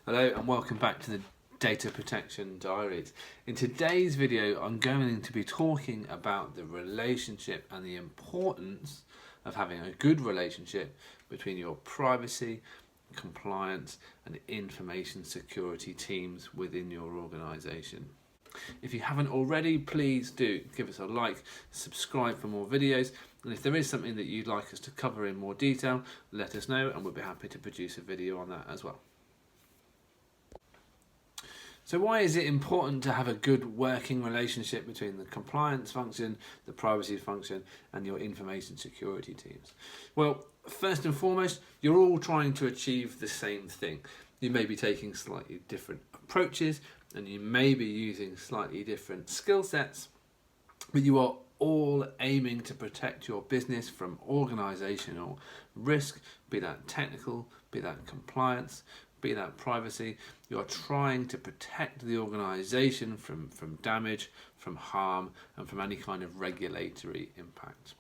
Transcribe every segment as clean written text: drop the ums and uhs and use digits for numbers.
Hello and welcome back to the Data Protection Diaries. In today's video I'm going to be talking about the relationship and the importance of having a good relationship between your privacy, compliance and information security teams within your organisation. If you haven't already, please do give us a like, subscribe for more videos, and if there is something that you'd like us to cover in more detail, let us know and we'll be happy to produce a video on that as well. So why is it important to have a good working relationship between the compliance function, the privacy function and your information security teams? Well, first and foremost, you're all trying to achieve the same thing. You may be taking slightly different approaches and you may be using slightly different skill sets, but you are all aiming to protect your business from organisational risk, be that technical, be that compliance, be that privacy. You're trying to protect the organisation from damage, from harm and from any kind of regulatory impact.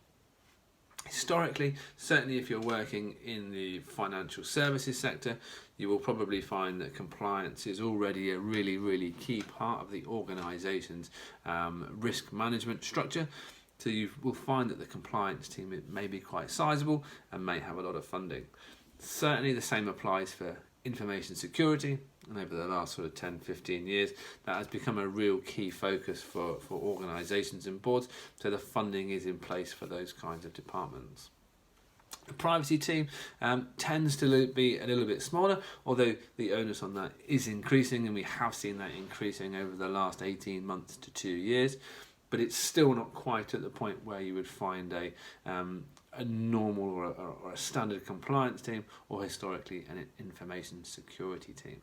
Historically, certainly if you're working in the financial services sector, you will probably find that compliance is already a really key part of the organisation's risk management structure. So you will find that the compliance team may be quite sizable and may have a lot of funding. Certainly the same applies for information security, and over the last sort of 10-15 years that has become a real key focus for organisations and boards, so the funding is in place for those kinds of departments. The privacy team tends to be a little bit smaller, although the onus on that is increasing, and we have seen that increasing over the last 18 months to 2 years, but it's still not quite at the point where you would find a normal or a standard compliance team, or historically an information security team.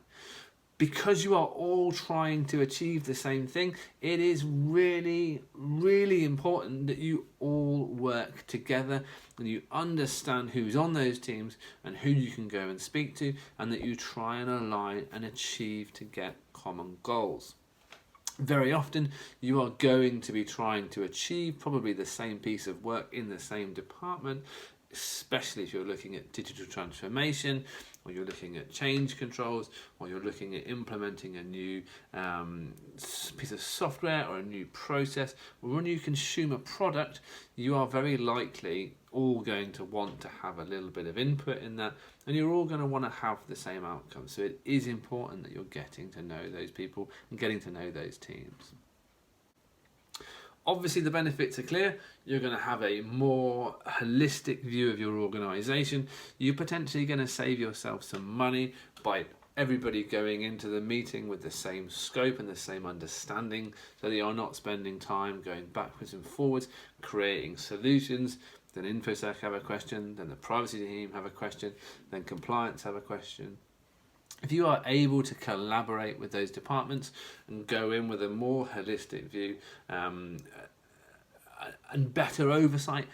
Because you are all trying to achieve the same thing, it is really important that you all work together and you understand who's on those teams and who you can go and speak to, and that you try and align and achieve to get common goals. Very often you are going to be trying to achieve probably the same piece of work in the same department, especially if you're looking at digital transformation, or you're looking at change controls, or you're looking at implementing a new piece of software or a new process or a new consumer product. You are very likely all going to want to have a little bit of input in that, and you're all going to want to have the same outcome. So it is important that you're getting to know those people and getting to know those teams. Obviously the benefits are clear. You're going to have a more holistic view of your organisation. You're potentially going to save yourself some money by everybody going into the meeting with the same scope and the same understanding, so that you're not spending time going backwards and forwards, creating solutions. Then InfoSec have a question, then the privacy team have a question, then compliance have a question. If you are able to collaborate with those departments and go in with a more holistic view and better oversight,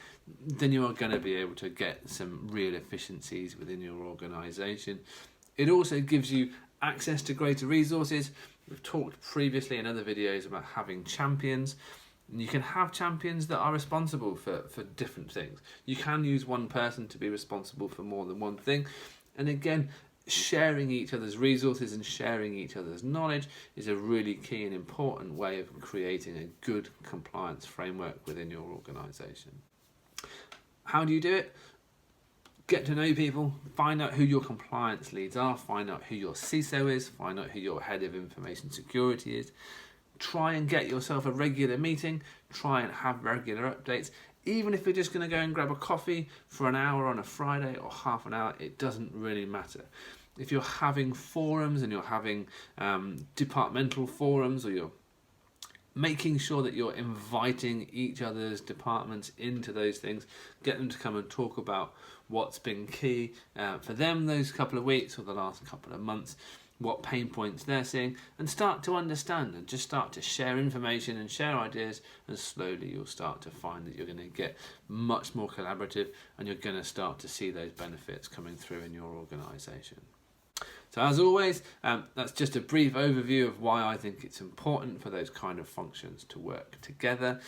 then you are going to be able to get some real efficiencies within your organisation. It also gives you access to greater resources. We've talked previously in other videos about having champions. And you can have champions that are responsible for different things. You can use one person to be responsible for more than one thing. And again, sharing each other's resources and sharing each other's knowledge is a really key and important way of creating a good compliance framework within your organisation. How do you do it? Get to know people, find out who your compliance leads are, find out who your CISO is, find out who your head of information security is. Try and get yourself a regular meeting, try and have regular updates. Even if you're just going to go and grab a coffee for an hour on a Friday or half an hour, it doesn't really matter. If you're having forums and you're having departmental forums, or you're making sure that you're inviting each other's departments into those things, get them to come and talk about what's been key for them those couple of weeks or the last couple of months, what pain points they're seeing, and start to understand and just start to share information and share ideas, and slowly you'll start to find that you're going to get much more collaborative and you're going to start to see those benefits coming through in your organisation. So as always, that's just a brief overview of why I think it's important for those kind of functions to work together.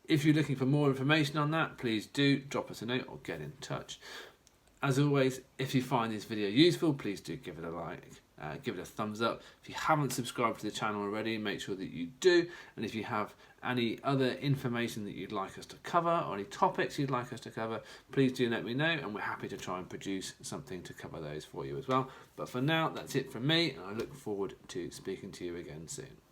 If you're looking for more information on that, please do drop us a note or get in touch. As always, if you find this video useful, please do give it a like give it a thumbs up. If you haven't subscribed to the channel already, make sure that you do. And if you have any other information that you'd like us to cover, or any topics you'd like us to cover, please do let me know, and we're happy to try and produce something to cover those for you as well. But for now, that's it from me, and I look forward to speaking to you again soon.